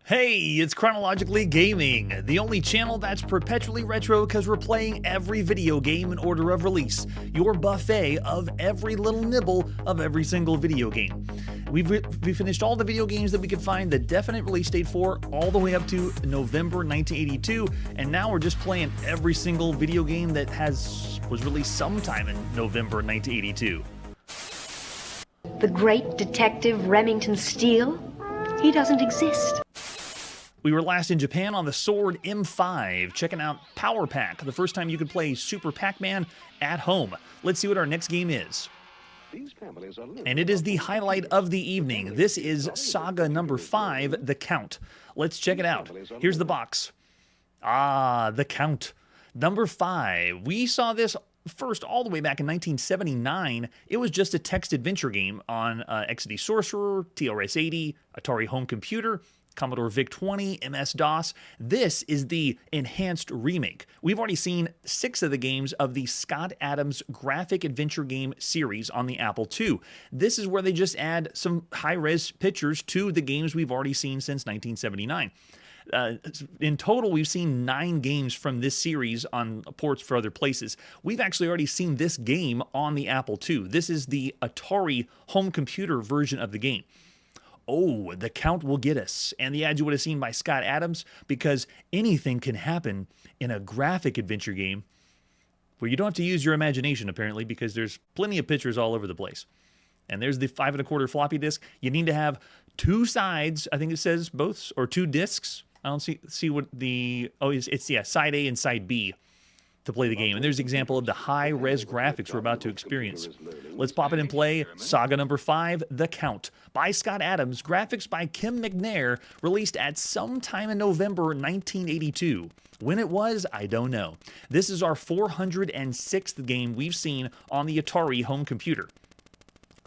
Hey, it's Chronologically Gaming, the only channel that's perpetually retro because we're playing every video game in order of release, your buffet of every little nibble of every single video game. We finished all the video games that we could find the definite release date for all the way up to November 1982, and now we're just playing every single video game that was released sometime in November 1982. The great detective Remington Steele? He doesn't exist. We were last in Japan on the Sword M5, checking out Power Pack, the first time you could play Super Pac-Man at home. Let's see what our next game is. And it is the highlight of the evening. This is Saga number 5, The Count. Let's check it out. Here's the box. Ah, The Count. Number 5. We saw this first all the way back in 1979. It was just a text adventure game on XD Sorcerer, TRS-80, Atari Home Computer, Commodore VIC-20, MS-DOS. This is the enhanced remake. We've already seen 6 of the games of the Scott Adams graphic adventure game series on the Apple II. This is where they just add some high-res pictures to the games we've already seen since 1979. In total, we've seen 9 games from this series on ports for other places. We've actually already seen this game on the Apple II. This is the Atari home computer version of the game. Oh, The Count will get us. And the ad you would have seen by Scott Adams, because anything can happen in a graphic adventure game where you don't have to use your imagination, apparently, because there's plenty of pictures all over the place. And there's the 5 1/4 floppy disk. You need to have 2 sides, I think it says both, or 2 discs. I don't see what the, oh, it's yeah, side A and side B to play the game. And there's an example of the high-res graphics we're about to experience. Let's pop it and play Saga number 5, The Count, by Scott Adams, graphics by Kim McNair, released at some time in November 1982. When it was, I don't know. This is our 406th game we've seen on the Atari home computer.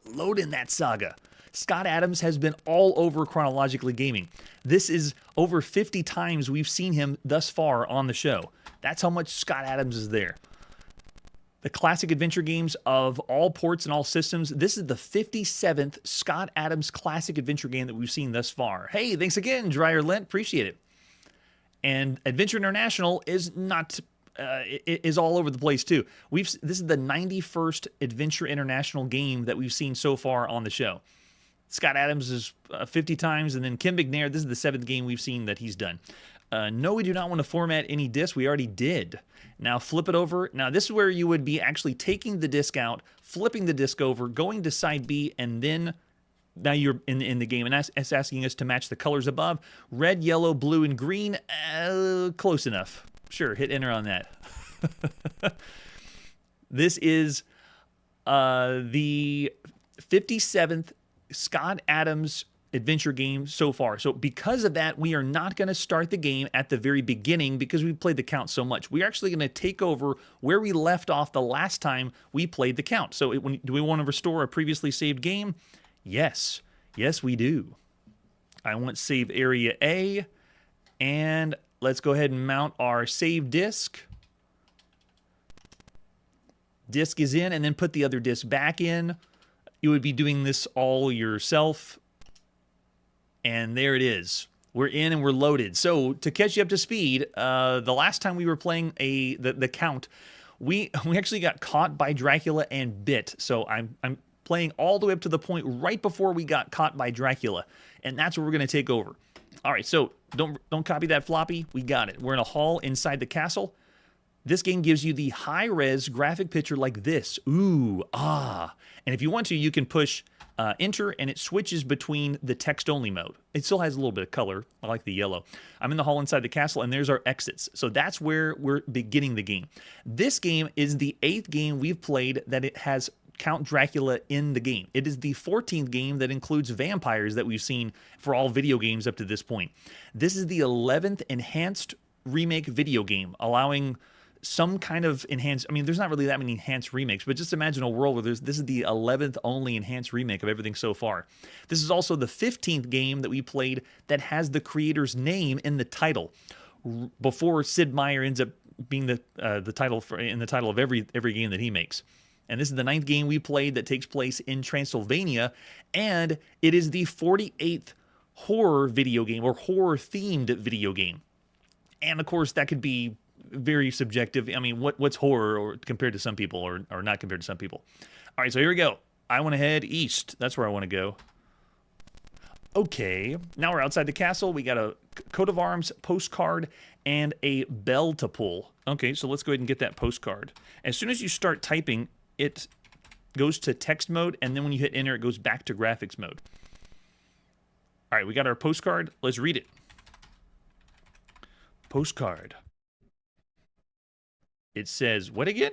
Load in that saga. Scott Adams has been all over Chronologically Gaming. This is over 50 times we've seen him thus far on the show. That's how much Scott Adams is there. The classic adventure games of all ports and all systems. This is the 57th Scott Adams classic adventure game that we've seen thus far. Hey, thanks again, Dryer Lent. Appreciate it. And Adventure International is not... is all over the place too. This is the 91st Adventure International game that we've seen so far on the show. Scott Adams is 50 times, and then Kim McNair, this is the 7th game we've seen that he's done. No, we do not want to format any disc. We already did. Now flip it over. Now this is where you would be actually taking the disc out, flipping the disc over, going to side B, and then now you're in the game. And that's asking us to match the colors above. Red, yellow, blue, and green. Close enough. Sure, hit enter on that. This is the 57th Scott Adams adventure game so far. So because of that, we are not going to start the game at the very beginning because we played the Count so much. We're actually going to take over where we left off the last time we played the Count. So do we want to restore a previously saved game? Yes. Yes, we do. I want save area A, and let's go ahead and mount our save disk. Disk is in, and then put the other disk back in. You would be doing this all yourself. And there it is. We're in and we're loaded. So to catch you up to speed, the last time we were playing the Count, we actually got caught by Dracula and bit. So I'm playing all the way up to the point right before we got caught by Dracula, and that's where we're going to take over. All right, so don't copy that floppy. We got it. We're in a hall inside the castle. This game gives you the high-res graphic picture like this. Ooh, ah. And if you want to, you can push enter, and it switches between the text-only mode. It still has a little bit of color. I like the yellow. I'm in the hall inside the castle, and there's our exits. So that's where we're beginning the game. This game is the 8th game we've played that it has Count Dracula in the game. It is the 14th game that includes vampires that we've seen for all video games up to this point. This is the 11th enhanced remake video game, allowing some kind of enhanced, I mean, there's not really that many enhanced remakes, but just imagine a world where this is the 11th only enhanced remake of everything so far. This is also the 15th game that we played that has the creator's name in the title, before Sid Meier ends up being the title in the title of every game that he makes. And this is the 9th game we played that takes place in Transylvania, and it is the 48th horror video game, or horror-themed video game. And of course, that could be very subjective. I mean, what's horror or compared to some people, or not compared to some people? All right, so here we go. I want to head east. That's where I want to go. Okay, now we're outside the castle. We got a coat of arms, postcard, and a bell to pull. Okay, so let's go ahead and get that postcard. As soon as you start typing, it goes to text mode, and then when you hit enter, it goes back to graphics mode. All right, we got our postcard. Let's read it. Postcard. It says, what again?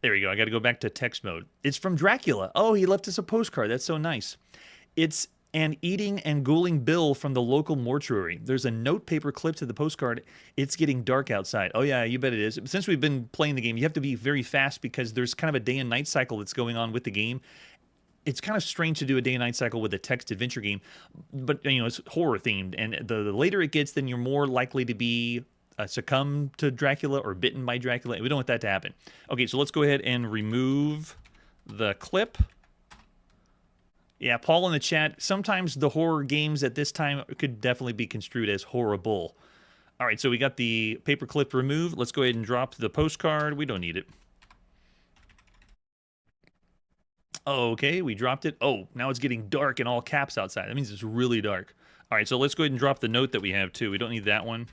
There we go. I got to go back to text mode. It's from Dracula. Oh, he left us a postcard. That's so nice. It's an eating and ghouling bill from the local mortuary. There's a note paper clip to the postcard. It's getting dark outside. Oh, yeah, you bet it is. Since we've been playing the game, you have to be very fast because there's kind of a day and night cycle that's going on with the game. It's kind of strange to do a day and night cycle with a text adventure game, but you know, it's horror themed, and the later it gets, then you're more likely to be succumb to Dracula or bitten by Dracula. We don't want that to happen. Okay, so let's go ahead and remove the clip. Yeah, Paul in the chat, sometimes the horror games at this time could definitely be construed as horrible. All right, so we got the paper clip removed. Let's go ahead and drop the postcard. We don't need it. Okay, we dropped it. Oh, now it's getting dark in all caps outside. That means it's really dark. All right, so let's go ahead and drop the note that we have, too. We don't need that one.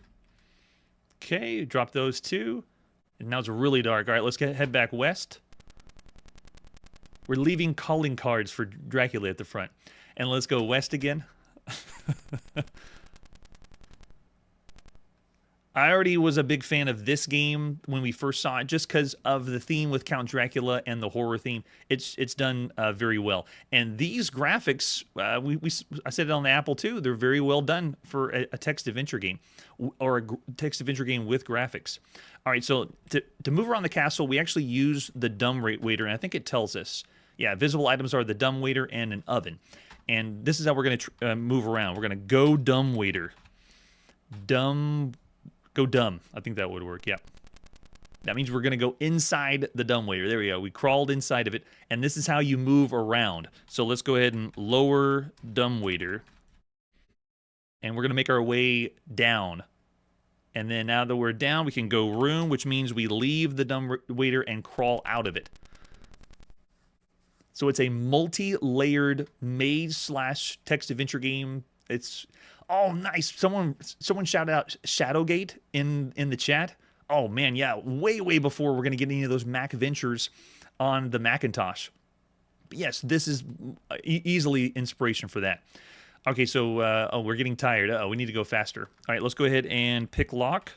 Okay, drop those two. And now it's really dark. All right, let's head back west. We're leaving calling cards for Dracula at the front. And let's go west again. I already was a big fan of this game when we first saw it, just because of the theme with Count Dracula and the horror theme. It's done very well. And these graphics, I said it on the Apple too, they're very well done for a text adventure game, or a text adventure game with graphics. All right, so to move around the castle, we actually use the dumb waiter, and I think it tells us. Yeah, visible items are the dumb waiter and an oven. And this is how we're going to move around. We're going to go dumb waiter. Go dumb. I think that would work, yeah. That means we're going to go inside the dumbwaiter. There we go. We crawled inside of it, and this is how you move around. So let's go ahead and lower dumbwaiter, and we're going to make our way down. And then now that we're down, we can go room, which means we leave the dumbwaiter and crawl out of it. So it's a multi-layered maze/text adventure game. It's... Oh, nice. Someone shouted out Shadowgate in the chat. Oh, man, yeah. Way before we're going to get any of those Mac ventures on the Macintosh. But yes, this is easily inspiration for that. Okay, so oh, we're getting tired. Uh-oh, we need to go faster. All right, let's go ahead and pick lock.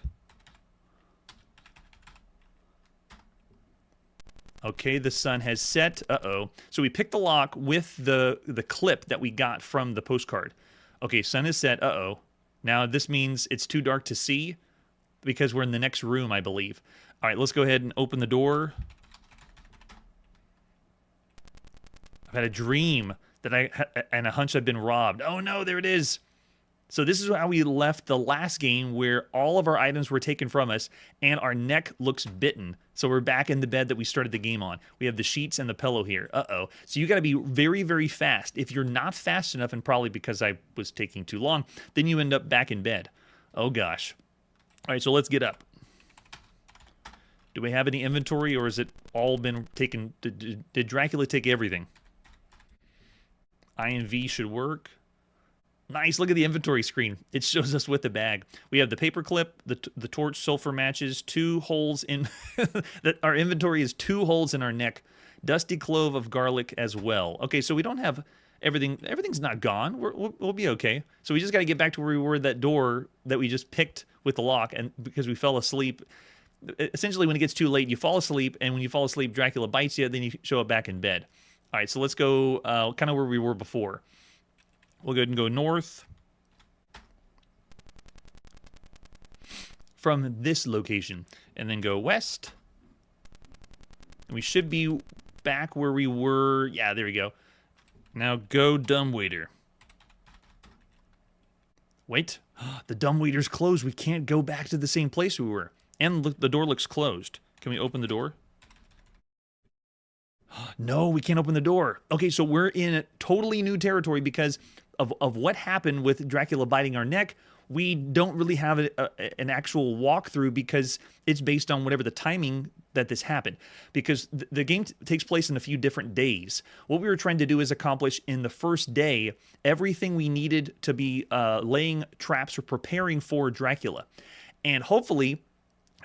Okay, the sun has set. Uh-oh. So we picked the lock with the clip that we got from the postcard. Okay, sun is set. Uh-oh. Now this means it's too dark to see because we're in the next room, I believe. All right, let's go ahead and open the door. I've had a dream that and a hunch I've been robbed. Oh no, there it is. So this is how we left the last game, where all of our items were taken from us and our neck looks bitten. So we're back in the bed that we started the game on. We have the sheets and the pillow here. Uh-oh. So you got to be very, very fast. If you're not fast enough, and probably because I was taking too long, then you end up back in bed. Oh gosh. All right, so let's get up. Do we have any inventory, or has it all been taken? Did Dracula take everything? I and V should work. Nice, look at the inventory screen. It shows us with the bag. We have the paper clip, the torch, sulfur matches, 2 holes in... our inventory is 2 holes in our neck. Dusty clove of garlic as well. Okay, so we don't have everything. Everything's not gone. We'll be okay. So we just got to get back to where we were, that door that we just picked with the lock, and because we fell asleep. Essentially, when it gets too late, you fall asleep, and when you fall asleep, Dracula bites you, then you show up back in bed. All right, so let's go kind of where we were before. We'll go ahead and go north from this location, and then go west. And we should be back where we were. Yeah, there we go. Now go dumbwaiter. Wait, the dumbwaiter's closed. We can't go back to the same place we were. And look, the door looks closed. Can we open the door? No, we can't open the door. Okay, so we're in a totally new territory because of what happened with Dracula biting our neck. We don't really have an actual walkthrough because it's based on whatever the timing that this happened. Because the game takes place in a few different days. What we were trying to do is accomplish in the first day everything we needed to be laying traps or preparing for Dracula. And hopefully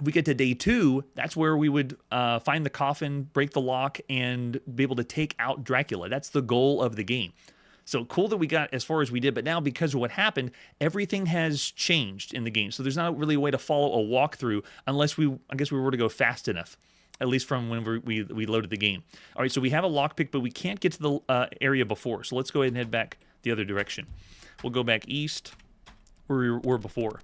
If we get to day 2, that's where we would find the coffin, break the lock, and be able to take out Dracula. That's the goal of the game. So cool that we got as far as we did, but now because of what happened, everything has changed in the game. So there's not really a way to follow a walkthrough unless I guess we were to go fast enough, at least from when we loaded the game. All right, so we have a lockpick, but we can't get to the area before. So let's go ahead and head back the other direction. We'll go back east where we were before.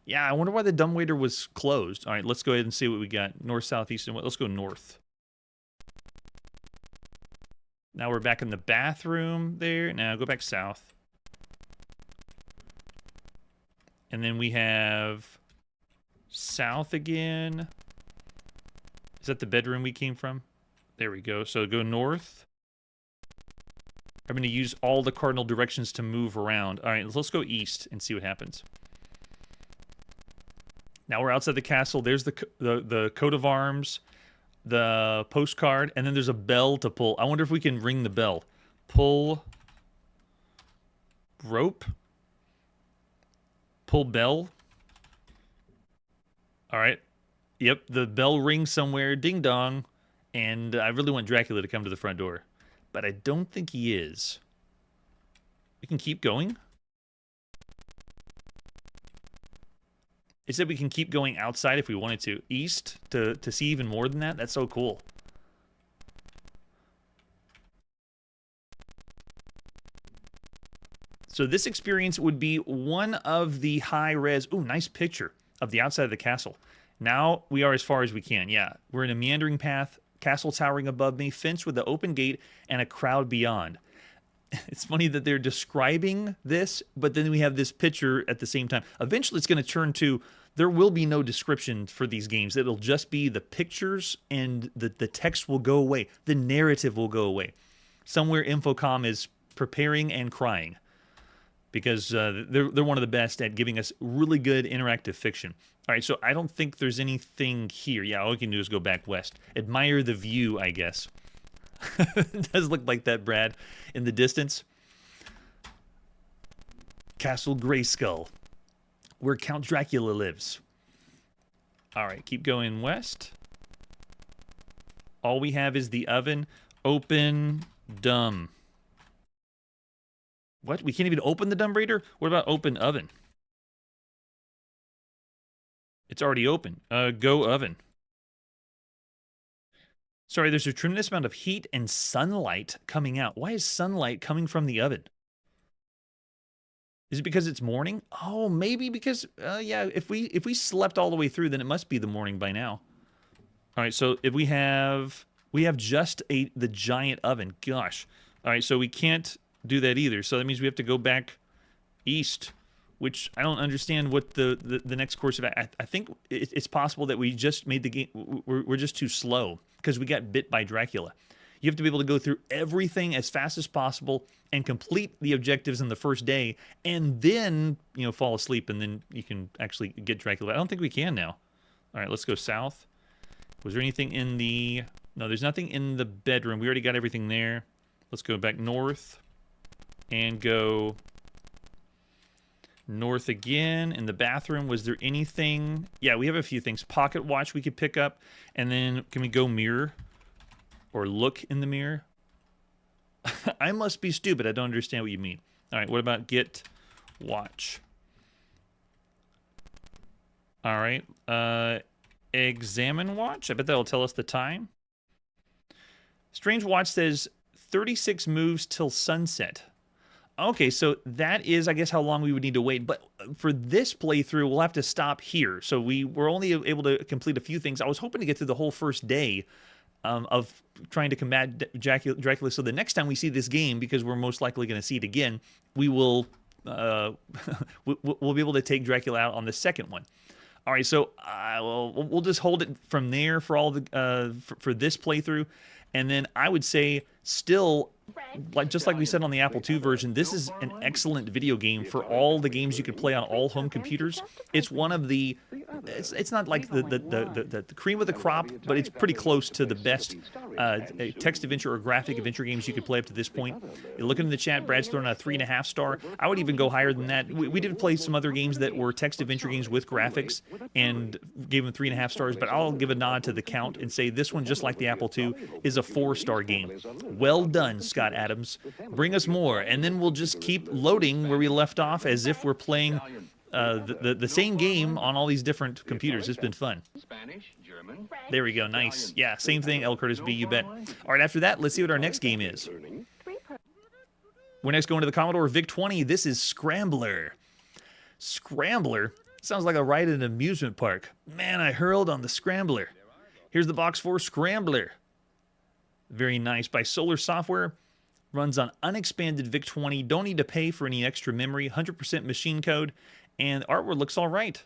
Yeah, I wonder why the dumbwaiter was closed. All right, let's go ahead and see what we got. North, south, east, and west. Let's go north. Now we're back in the bathroom there. Now go back south. And then we have south again. Is that the bedroom we came from? There we go. So go north. I'm going to use all the cardinal directions to move around. All right, let's go east and see what happens. Now we're outside the castle. There's the coat of arms, the postcard, and then there's a bell to pull. I wonder if we can ring the bell. Pull rope. Pull bell. All right. Yep, the bell rings somewhere. Ding dong. And I really want Dracula to come to the front door. But I don't think he is. We can keep going. It said we can keep going outside if we wanted to. East to see even more than that? That's so cool. So this experience would be one of the high-res... Ooh, nice picture of the outside of the castle. Now we are as far as we can. Yeah, we're in a meandering path, castle towering above me, fence with the open gate, and a crowd beyond. It's funny that they're describing this, but then we have this picture at the same time. Eventually it's going to turn to, there will be no description for these games. It'll just be the pictures and the text will go away. The narrative will go away. Somewhere Infocom is preparing and crying because they're one of the best at giving us really good interactive fiction. All right, so I don't think there's anything here. Yeah, all we can do is go back west. Admire the view, I guess. It does look like that, Brad, in the distance. Castle Grayskull, where Count Dracula lives. All right, keep going west. All we have is the oven. Open dumb. What? We can't even open the dumbwaiter? What about open oven? It's already open. Go oven. Sorry, there's a tremendous amount of heat and sunlight coming out. Why is sunlight coming from the oven? Is it because it's morning? Oh, maybe because, yeah, if we slept all the way through, then it must be the morning by now. All right, so if we have just the giant oven. Gosh. All right, so we can't do that either. So that means we have to go back east, which I don't understand what the next course of... I think it's possible that we just made the game... We're just too slow because we got bit by Dracula. You have to be able to go through everything as fast as possible and complete the objectives in the first day and then, you know, fall asleep and then you can actually get Dracula. I don't think we can now. All right, let's go south. Was there anything in the... No, there's nothing in the bedroom. We already got everything there. Let's go back north and go... north again. In the bathroom, was there anything? Yeah, we have a few things. Pocket watch we could pick up. And then can we go mirror? Or look in the mirror? I must be stupid. I don't understand what you mean. All right, what about get watch? All right. Examine watch. I bet that'll tell us the time. Strange watch says 36 moves till sunset. Okay, so that is, I guess, how long we would need to wait. But for this playthrough, we'll have to stop here. So we were only able to complete a few things. I was hoping to get through the whole first day of trying to combat Dracula. So the next time we see this game, because we're most likely going to see it again, we will we'll be able to take Dracula out on the second one. All right, so we'll just hold it from there for all the for this playthrough, and then I would say still. Just like we said on the Apple II version, this is an excellent video game for all the games you could play on all home computers. It's one of the, it's not like the cream of the crop, but it's pretty close to the best a text adventure or graphic adventure games you could play up to this point. You look into the chat, Brad's throwing a 3.5 star. I would even go higher than that. We did play some other games that were text adventure games with graphics and gave them 3.5 stars, but I'll give a nod to the count and say this one, just like the Apple II, is a 4-star game. Well done, Scott Adams. Bring us more, and then we'll just keep loading where we left off as if we're playing the same game on all these different computers. It's been fun. There we go. Nice. Yeah, same thing, L. Curtis B, you bet. All right, after that, let's see what our next game is. We're next going to the Commodore VIC-20. This is Scrambler. Scrambler? Sounds like a ride at an amusement park. Man, I hurled on the Scrambler. Here's the box for Scrambler. Very nice. By Solar Software. Runs on unexpanded VIC-20. Don't need to pay for any extra memory. 100% machine code. And artwork looks all right.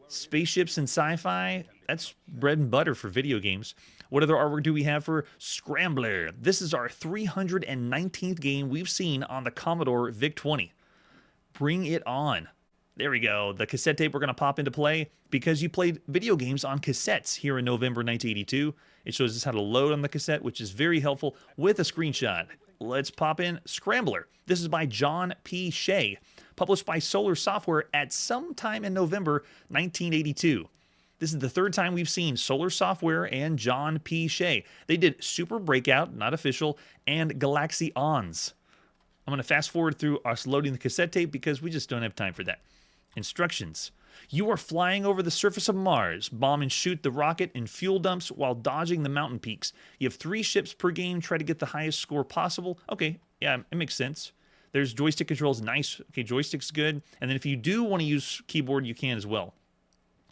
Spaceships and sci-fi. That's bread and butter for video games. What other artwork do we have for Scrambler? This is our 319th game we've seen on the Commodore VIC-20. Bring it on. There we go. The cassette tape we're going to pop into play because you played video games on cassettes here in November 1982. It shows us how to load on the cassette, which is very helpful with a screenshot. Let's pop in Scrambler. This is by John P. Shea, published by Solar Software at some time in November 1982. This is the third time we've seen Solar Software and John P. Shea. They did Super Breakout, not official, and Galaxy Ons. I'm going to fast forward through us loading the cassette tape because we just don't have time for that. Instructions. You are flying over the surface of Mars. Bomb and shoot the rocket in fuel dumps while dodging the mountain peaks. You have 3 ships per game. Try to get the highest score possible. Okay, yeah, it makes sense. There's joystick controls. Nice. Okay, joystick's good. And then if you do want to use keyboard, you can as well.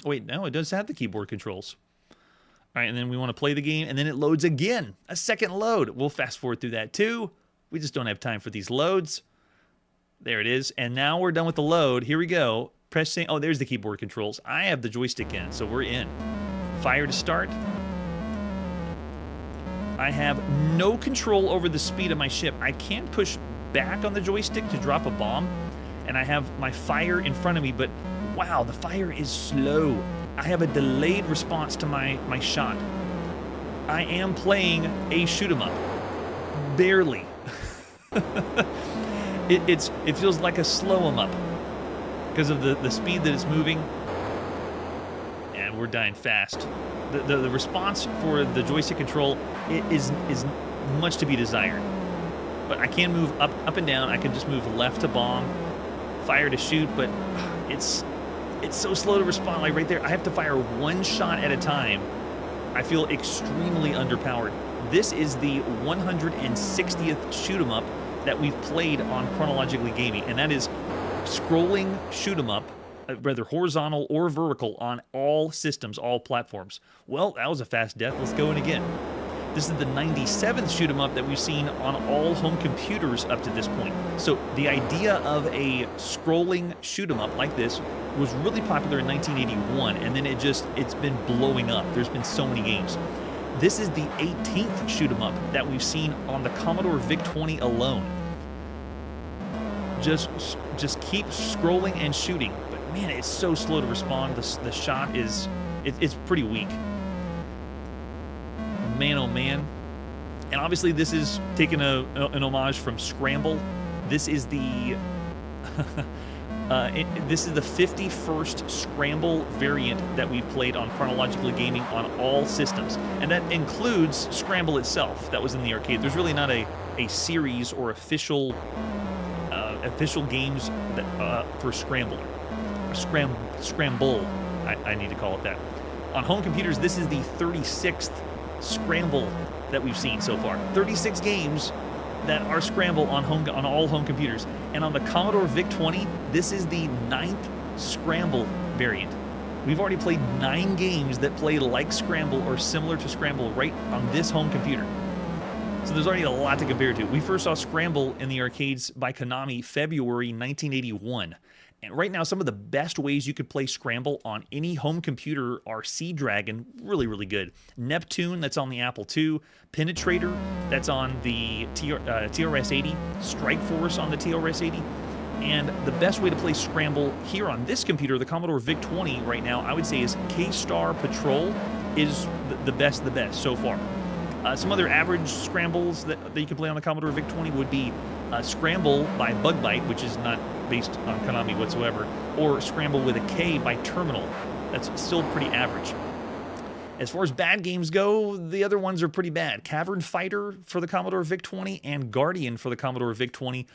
Oh, wait, no, it does have the keyboard controls. All right, and then we want to play the game, and then it loads again. A second load. We'll fast forward through that too. We just don't have time for these loads. There it is. And now we're done with the load. Here we go. Pressing. Oh, there's the keyboard controls. I have the joystick in, so we're in. Fire to start. I have no control over the speed of my ship. I can't push back on the joystick to drop a bomb, and I have my fire in front of me, but wow, the fire is slow. I have a delayed response to my shot. I am playing a shoot 'em up. Barely. It feels like a slow 'em up because of the speed that it's moving. And we're dying fast. The response for the joystick control is much to be desired. But I can move up and down. I can just move left to bomb, fire to shoot, but it's so slow to respond. Like right there, I have to fire 1 shot at a time. I feel extremely underpowered. This is the 160th shoot 'em up that we've played on Chronologically Gaming, and that is scrolling shoot 'em up, whether horizontal or vertical, on all systems, all platforms. Well, that was a fast death. Let's go in again. This is the 97th shoot 'em up that we've seen on all home computers up to this point. So the idea of a scrolling shoot 'em up like this was really popular in 1981, and then it's been blowing up. There's been so many games. This is the 18th shoot 'em up that we've seen on the Commodore VIC-20 alone. Just keep scrolling and shooting, but man, it's so slow to respond. The shot is it's pretty weak. Man, oh man. And obviously this is taking an homage from Scramble. This is the this is the 51st Scramble variant that we've played on Chronologically Gaming on all systems, and that includes Scramble itself that was in the arcade. There's really not a series or official games that, for Scramble. Scramble, I need to call it that. On home computers, this is the 36th Scramble that we've seen so far. 36 games that are Scramble on all home computers. And on the Commodore VIC-20, this is the 9th Scramble variant. We've already played 9 games that play like Scramble or similar to Scramble right on this home computer. So there's already a lot to compare to. We first saw Scramble in the arcades by Konami February 1981. And right now, some of the best ways you could play Scramble on any home computer are Sea Dragon, really, really good. Neptune, that's on the Apple II. Penetrator, that's on the TRS-80. Strike Force on the TRS-80. And the best way to play Scramble here on this computer, the Commodore VIC-20 right now, I would say is K-Star Patrol is the best so far. Some other average scrambles that you can play on the Commodore VIC-20 would be Scramble by Bug Bite, which is not based on Konami whatsoever, or Scramble with a K by Terminal. That's still pretty average. As far as bad games go, the other ones are pretty bad. Cavern Fighter for the Commodore VIC-20 and Guardian for the Commodore VIC-20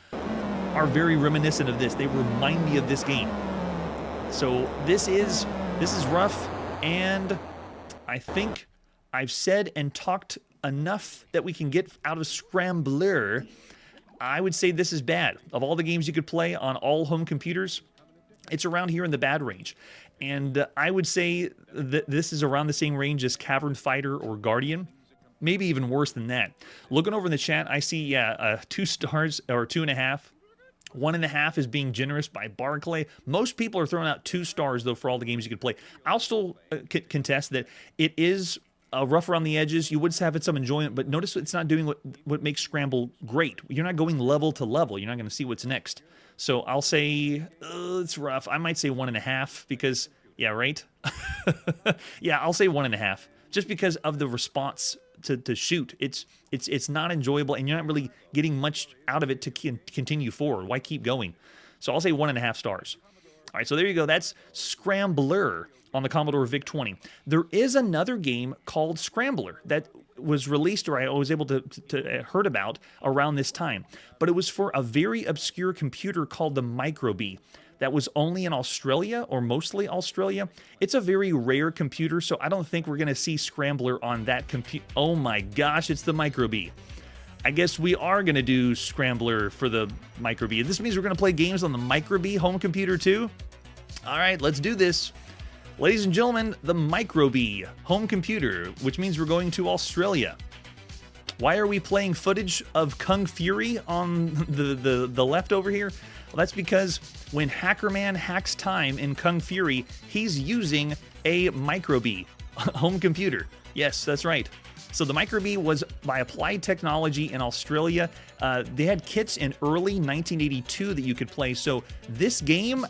are very reminiscent of this. They remind me of this game. So this is rough, and I think I've said and talked enough that we can get out of Scrambler. I would say this is bad. Of all the games you could play on all home computers, it's around here in the bad range. And I would say that this is around the same range as Cavern Fighter or Guardian. Maybe even worse than that. Looking over in the chat, I see, 2 stars or 2.5. 1.5 is being generous by Barclay. Most people are throwing out 2 stars, though, for all the games you could play. I'll still contest that it is rough around the edges. You would have some enjoyment, but notice it's not doing what makes Scramble great. You're not going level to level. You're not going to see what's next. So I'll say it's rough. I might say 1.5 because, yeah, right? Yeah, I'll say 1.5 just because of the response to shoot. It's not enjoyable, and you're not really getting much out of it to continue forward. Why keep going? So I'll say 1.5 stars. All right, so there you go. That's Scrambler on the Commodore VIC-20. There is another game called Scrambler that was released, or I was able to heard about around this time, but it was for a very obscure computer called the Microbee. That was only in Australia, or mostly Australia. It's a very rare computer, so I don't think we're going to see Scrambler on that computer. Oh my gosh, it's the Microbee. I guess we are going to do Scrambler for the Microbee. This means we're going to play games on the Microbee home computer too? All right, let's do this. Ladies and gentlemen, the Microbee home computer, which means we're going to Australia. Why are we playing footage of Kung Fury on the left over here? Well, that's because when Hackerman hacks time in Kung Fury, he's using a Microbee home computer. Yes, that's right. So the Microbee was by Applied Technology in Australia. They had kits in early 1982 that you could play. So this game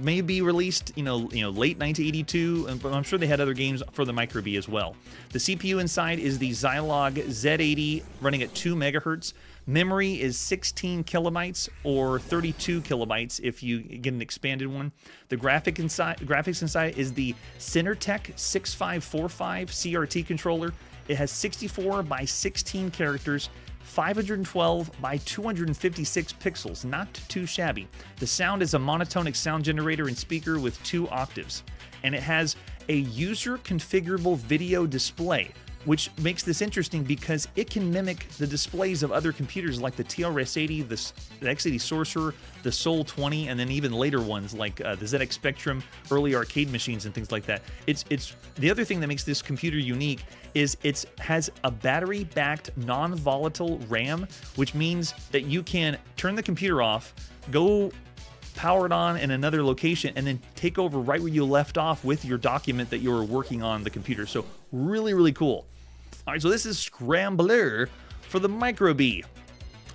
may be released, late 1982. But I'm sure they had other games for the Microbee as well. The CPU inside is the Zilog Z80 running at 2 megahertz. Memory is 16 kilobytes or 32 kilobytes if you get an expanded one. The graphics inside is the Cinertech 6545 CRT controller. It has 64 by 16 characters, 512 by 256 pixels, not too shabby. The sound is a monotonic sound generator and speaker with 2 octaves. And it has a user configurable video display, which makes this interesting because it can mimic the displays of other computers like the TRS-80, the X80 Sorcerer, the Sol 20, and then even later ones like the ZX Spectrum, early arcade machines and things like that. It's the other thing that makes this computer unique is it has a battery-backed non-volatile RAM, which means that you can turn the computer off, go power it on in another location, and then take over right where you left off with your document that you were working on the computer. So really, really cool. All right, so this is Scrambler for the Microbee.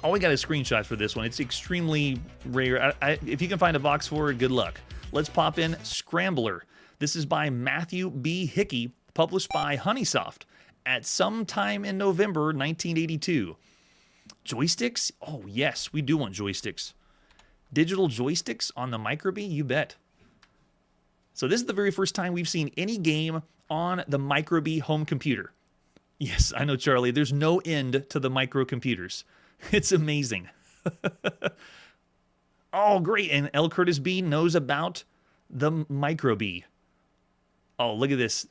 All we got is screenshots for this one. It's extremely rare. If you can find a box for it, good luck. Let's pop in Scrambler. This is by Matthew B. Hickey, published by Honeysoft at some time in November 1982. Joysticks? Oh, yes, we do want joysticks. Digital joysticks on the Microbee? You bet. So this is the very first time we've seen any game on the Microbee home computer. Yes, I know, Charlie. There's no end to the microcomputers. It's amazing. Oh, great. And L. Curtis B knows about the Microbee. Oh, look at this.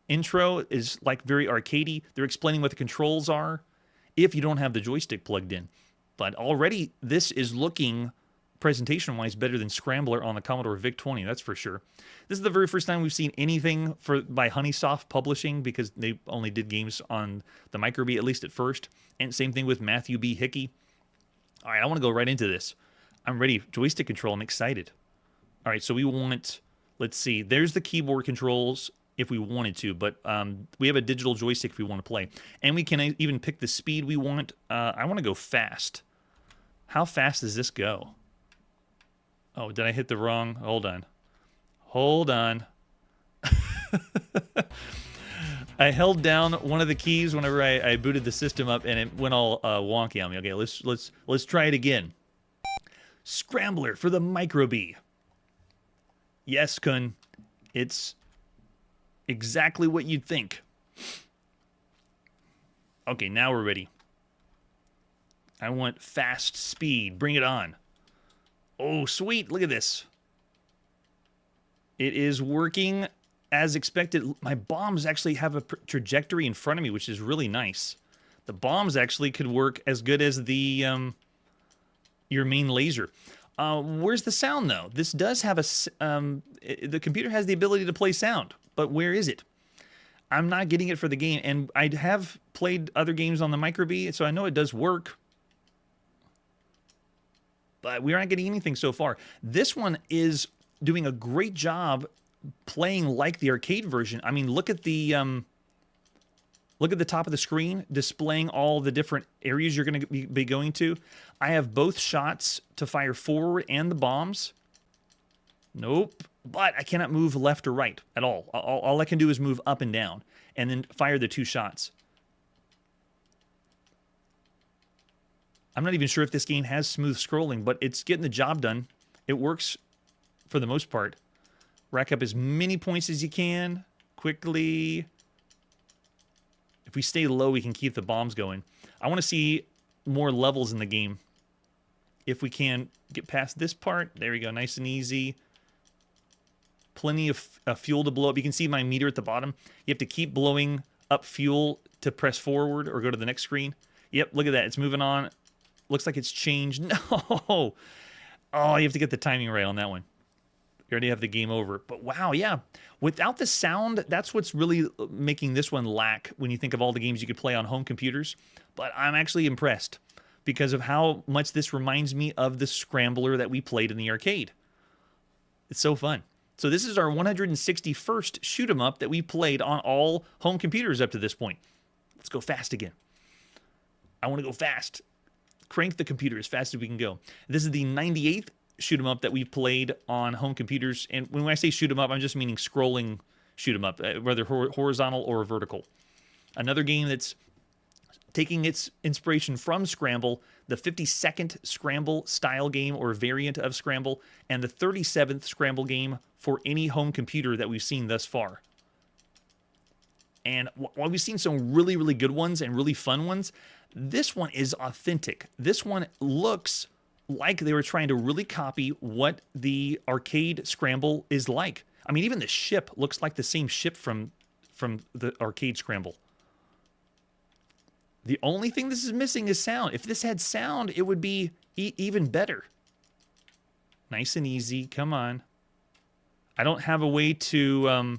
Intro is like very arcadey. They're explaining what the controls are if you don't have the joystick plugged in. But already this is looking presentation-wise better than Scrambler on the Commodore VIC-20, that's for sure. This is the very first time we've seen anything by Honeysoft Publishing because they only did games on the Microbee, at least at first. And same thing with Matthew B. Hickey. All right, I want to go right into this. I'm ready. Joystick control, I'm excited. All right, so we want, let's see, there's the keyboard controls if we wanted to, but we have a digital joystick if we want to play. And we can even pick the speed we want. I want to go fast. How fast does this go? Oh, did I hit the wrong? Hold on. I held down one of the keys whenever I booted the system up, and it went all wonky on me. Okay, let's try it again. Scrambler for the Micro B. Yes, Kun, it's exactly what you'd think. Okay, now we're ready. I want fast speed. Bring it on. Oh, sweet. Look at this. It is working as expected. My bombs actually have a trajectory in front of me, which is really nice. The bombs actually could work as good as the your main laser. Where's the sound, though? This does have a... the computer has the ability to play sound, but where is it? I'm not getting it for the game, and I have played other games on the Micro B, so I know it does work. But we're not getting anything so far. This one is doing a great job playing like the arcade version. I mean, look at the top of the screen, displaying all the different areas you're going to be going to. I have both shots to fire forward and the bombs. Nope. But I cannot move left or right at all. All I can do is move up and down and then fire the 2 shots. I'm not even sure if this game has smooth scrolling, but it's getting the job done. It works for the most part. Rack up as many points as you can quickly. If we stay low, we can keep the bombs going. I want to see more levels in the game. If we can get past this part, there we go, nice and easy. Plenty of fuel to blow up. You can see my meter at the bottom. You have to keep blowing up fuel to press forward or go to the next screen. Yep, look at that. It's moving on. Looks like it's changed. No! Oh, you have to get the timing right on that one. You already have the game over. But wow, yeah. Without the sound, that's what's really making this one lack when you think of all the games you could play on home computers. But I'm actually impressed because of how much this reminds me of the Scrambler that we played in the arcade. It's so fun. So this is our 161st shoot 'em up that we played on all home computers up to this point. Let's go fast again. I want to go fast. Crank the computer as fast as we can go. This is the 98th shoot 'em up that we've played on home computers. And when I say shoot 'em up, I'm just meaning scrolling shoot 'em up, whether horizontal or vertical. Another game that's taking its inspiration from Scramble, the 52nd Scramble style game or variant of Scramble, and the 37th Scramble game for any home computer that we've seen thus far. And while we've seen some really, really good ones and really fun ones, this one is authentic. This one looks like they were trying to really copy what the arcade Scramble is like. I mean, even the ship looks like the same ship from the arcade Scramble. The only thing this is missing is sound. If this had sound, it would be even better. Nice and easy. Come on. I don't have a way to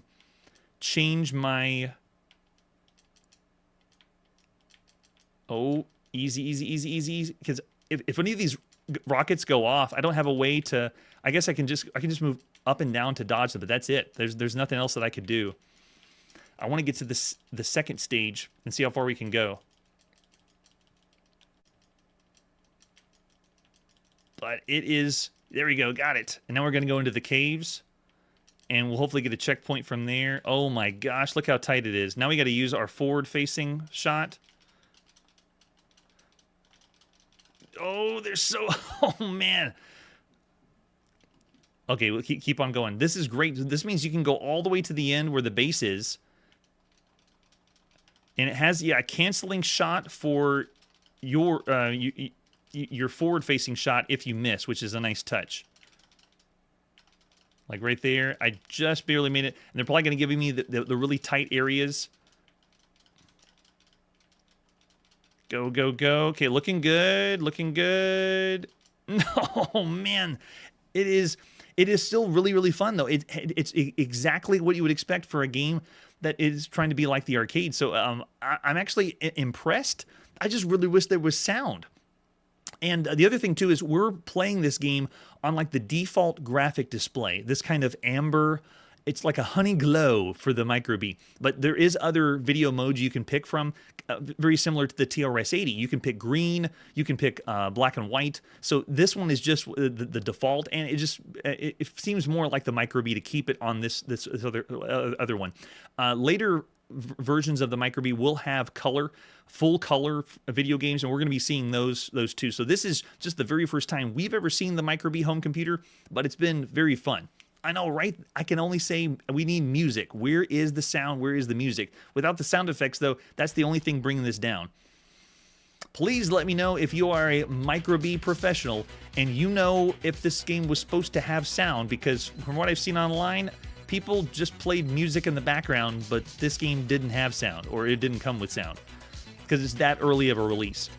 change my... Oh, easy, easy, easy, easy, easy. Because if any of these rockets go off, I don't have a way to... I guess I can just move up and down to dodge them, but that's it. There's nothing else that I could do. I want to get to the second stage and see how far we can go. But it is... There we go, got it. And now we're going to go into the caves, and we'll hopefully get a checkpoint from there. Oh my gosh, look how tight it is. Now we got to use our forward-facing shot. Oh, they're so... Oh, man. Okay, we'll keep on going. This is great. This means you can go all the way to the end where the base is. And it has, yeah, a canceling shot for your forward-facing shot if you miss, which is a nice touch. Like right there. I just barely made it. And they're probably going to give me the really tight areas. Go, go, go. Okay, looking good. Looking good. No, man. It is still really, really fun, though. It's exactly what you would expect for a game that is trying to be like the arcade. So I'm actually impressed. I just really wish there was sound. And the other thing, too, is we're playing this game on, like, the default graphic display. This kind of amber... It's like a honey glow for the Micro B. But there is other video modes you can pick from, very similar to the TRS-80. You can pick green, you can pick black and white. So this one is just the default, and it seems more like the Micro B to keep it on this other one. Later versions of the Micro B will have full color video games, and we're going to be seeing those too. So this is just the very first time we've ever seen the Micro B home computer, but it's been very fun. I know, right? I can only say we need music. Where is the sound? Where is the music? Without the sound effects, though, that's the only thing bringing this down. Please let me know if you are a Micro B professional and you know if this game was supposed to have sound, because from what I've seen online, people just played music in the background, but this game didn't have sound, or it didn't come with sound, because it's that early of a release.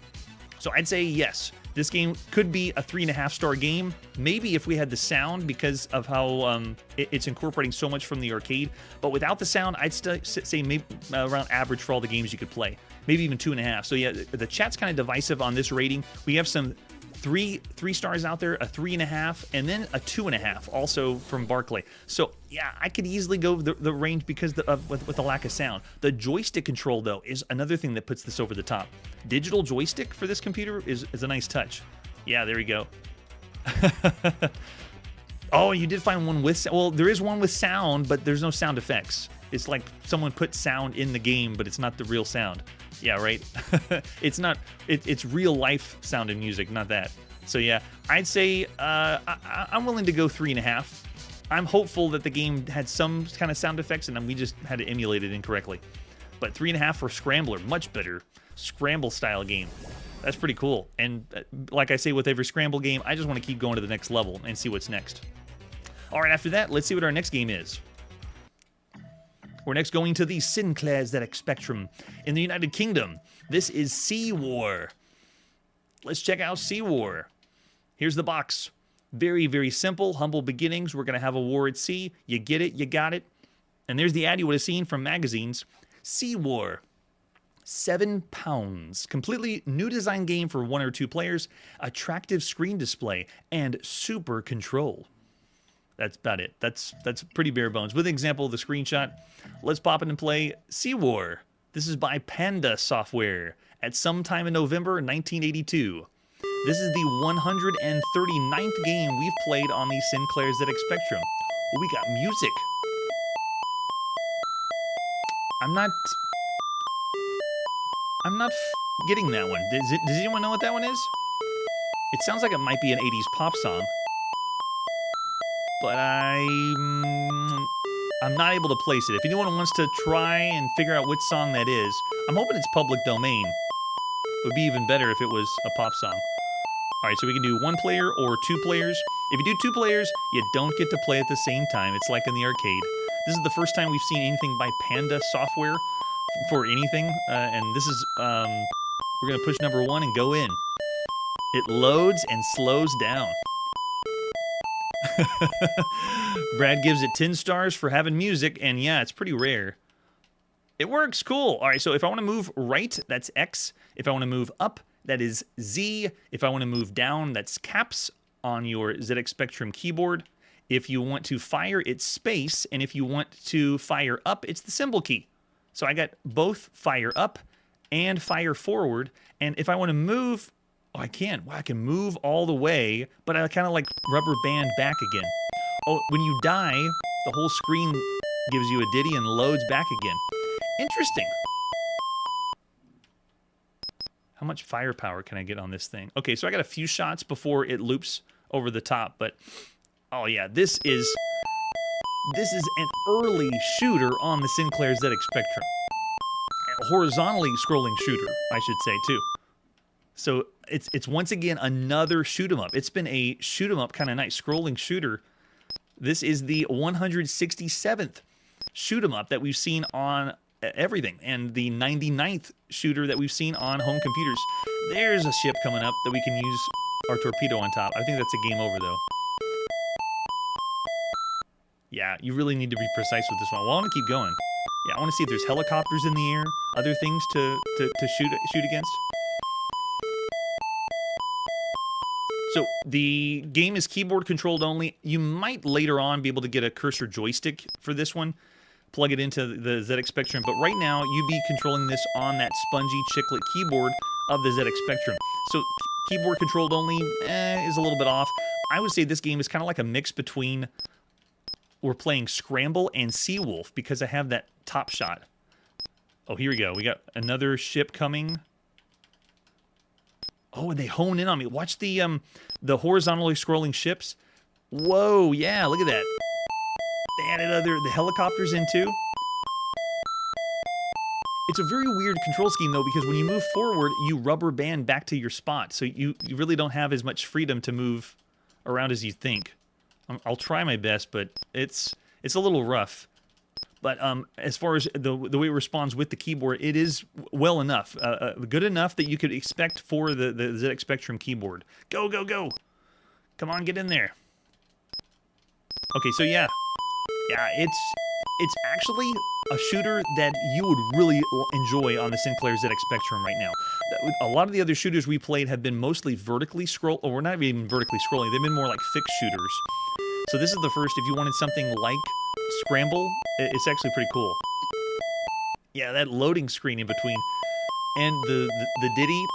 So I'd say yes, this game could be a 3.5-star game, maybe if we had the sound, because of how it's incorporating so much from the arcade. But without the sound, I'd still say maybe around average for all the games you could play, maybe even 2.5. So yeah, the chat's kind of divisive on this rating. We have some three stars out there, a 3.5, and then a 2.5 also from Barclay. So yeah, I could easily go the range because with the lack of sound. The joystick control, though, is another thing that puts this over the top. Digital joystick for this computer is a nice touch. Yeah, there we go. Oh, you did find one with, well, there is one with sound, but there's no sound effects. It's like someone put sound in the game, but it's not the real sound. Yeah, right? It's not, it's real life sound and music, not that. So yeah, I'd say I'm willing to go 3.5. I'm hopeful that the game had some kind of sound effects and then we just had to emulate it incorrectly. But 3.5 for Scrambler, much better. Scramble style game. That's pretty cool. And like I say with every Scramble game, I just want to keep going to the next level and see what's next. All right, after that, let's see what our next game is. We're next going to the Sinclair ZX Spectrum in the United Kingdom. This is Sea War. Let's check out Sea War. Here's the box. Very, very simple, humble beginnings. We're going to have a war at sea. You get it, you got it. And there's the ad you would have seen from magazines. Sea War. £7. Completely new design game for 1 or 2 players. Attractive screen display and super control. That's about it. That's pretty bare bones. With an example of the screenshot, let's pop in and play Sea War. This is by Panda Software at some time in November 1982. This is the 139th game we've played on the Sinclair ZX Spectrum. Oh, we got music. I'm not getting that one. Does anyone know what that one is? It sounds like it might be an 80s pop song. But I'm not able to place it. If anyone wants to try and figure out which song that is, I'm hoping it's public domain. It would be even better if it was a pop song. All right, so we can do 1 player or 2 players. If you do 2 players, you don't get to play at the same time. It's like in the arcade. This is the first time we've seen anything by Panda Software for anything. And this is, we're going to push number 1 and go in. It loads and slows down. Brad gives it 10 stars for having music, and yeah, it's pretty rare. It works, cool. All right, so if I want to move right, that's X. If I want to move up, that is Z. If I want to move down, that's caps on your ZX Spectrum keyboard. If you want to fire, it's space, and if you want to fire up, it's the symbol key. So I got both fire up and fire forward, and if I want to move, oh, I can. Wow, I can move all the way, but I kind of like rubber band back again. Oh, when you die, the whole screen gives you a ditty and loads back again. Interesting. How much firepower can I get on this thing? Okay, so I got a few shots before it loops over the top, but oh yeah, this is an early shooter on the Sinclair ZX Spectrum. A horizontally scrolling shooter, I should say, too. So it's once again another shoot 'em up. It's been a shoot 'em up kind of nice scrolling shooter. This is the 167th shoot 'em up that we've seen on everything, and the 99th shooter that we've seen on home computers. There's a ship coming up that we can use our torpedo on top. I think that's a game over, though. Yeah, you really need to be precise with this one. Well, I want to keep going. Yeah, I want to see if there's helicopters in the air, other things to shoot against. So the game is keyboard controlled only. You might later on be able to get a cursor joystick for this one, plug it into the ZX Spectrum, but right now you'd be controlling this on that spongy chiclet keyboard of the ZX Spectrum. So keyboard controlled only is a little bit off. I would say this game is kind of like a mix between we're playing Scramble and Seawolf because I have that top shot. Oh, here we go. We got another ship coming. Oh, and they hone in on me. Watch the horizontally scrolling ships. Whoa, yeah, look at that. They added the helicopters in too. It's a very weird control scheme though, because when you move forward, you rubber band back to your spot. So you really don't have as much freedom to move around as you think. I'll try my best, but it's a little rough. But as far as the way it responds with the keyboard, it is well enough. Good enough that you could expect for the ZX Spectrum keyboard. Go, go, go. Come on, get in there. Okay, so yeah. Yeah, it's actually a shooter that you would really enjoy on the Sinclair ZX Spectrum right now. A lot of the other shooters we played have been mostly vertically scroll, or not even vertically scrolling. They've been more like fixed shooters. So this is the first, if you wanted something like Scramble, it's actually pretty cool. Yeah, that loading screen in between. And the ditty,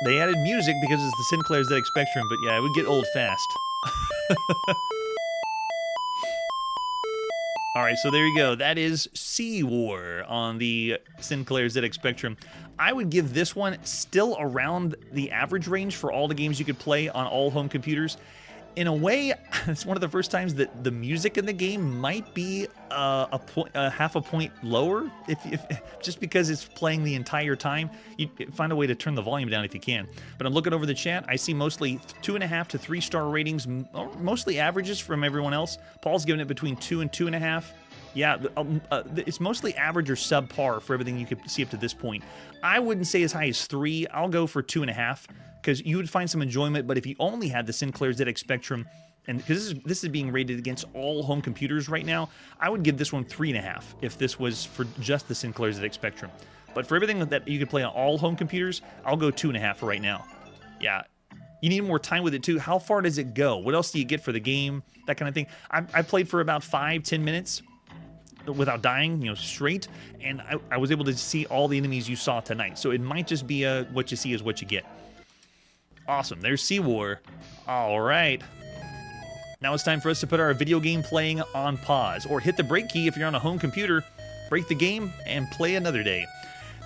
they added music because it's the Sinclair ZX Spectrum, but yeah, it would get old fast. Alright, so there you go. That is Sea War on the Sinclair ZX Spectrum. I would give this one still around the average range for all the games you could play on all home computers. In a way, it's one of the first times that the music in the game might be half a point lower, if just because it's playing the entire time. You find a way to turn the volume down if you can. But I'm looking over the chat. I see mostly 2.5 to 3-star ratings, mostly averages from everyone else. Paul's giving it between 2 and 2.5. Yeah, it's mostly average or subpar for everything you could see up to this point. I wouldn't say as high as 3. I'll go for 2.5. Because you would find some enjoyment, but if you only had the Sinclair ZX Spectrum, and because this is being rated against all home computers right now, I would give this one 3.5 if this was for just the Sinclair ZX Spectrum. But for everything that you could play on all home computers, I'll go 2.5 for right now. Yeah, you need more time with it too. How far does it go? What else do you get for the game? That kind of thing. I played for about 5-10 minutes without dying, straight, and I was able to see all the enemies you saw tonight. So it might just be what you see is what you get. Awesome, there's Sea War. All right. Now it's time for us to put our video game playing on pause, or hit the break key if you're on a home computer, break the game, and play another day.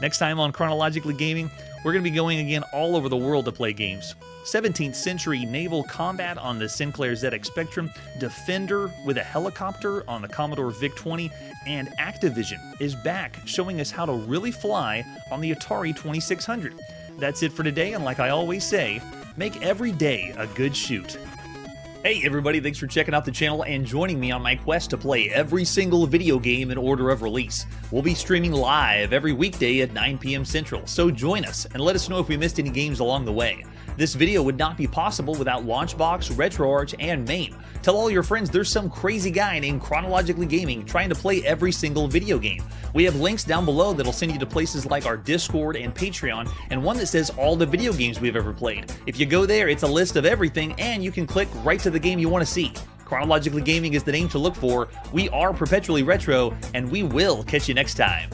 Next time on Chronologically Gaming, we're going to be going again all over the world to play games. 17th century naval combat on the Sinclair ZX Spectrum, Defender with a helicopter on the Commodore VIC-20, and Activision is back, showing us how to really fly on the Atari 2600. That's it for today, and like I always say, make every day a good shoot. Hey everybody, thanks for checking out the channel and joining me on my quest to play every single video game in order of release. We'll be streaming live every weekday at 9 p.m. Central, so join us and let us know if we missed any games along the way. This video would not be possible without Launchbox, RetroArch, and MAME. Tell all your friends there's some crazy guy named Chronologically Gaming trying to play every single video game. We have links down below that'll send you to places like our Discord and Patreon, and one that says all the video games we've ever played. If you go there, it's a list of everything, and you can click right to the game you want to see. Chronologically Gaming is the name to look for. We are perpetually retro, and we will catch you next time.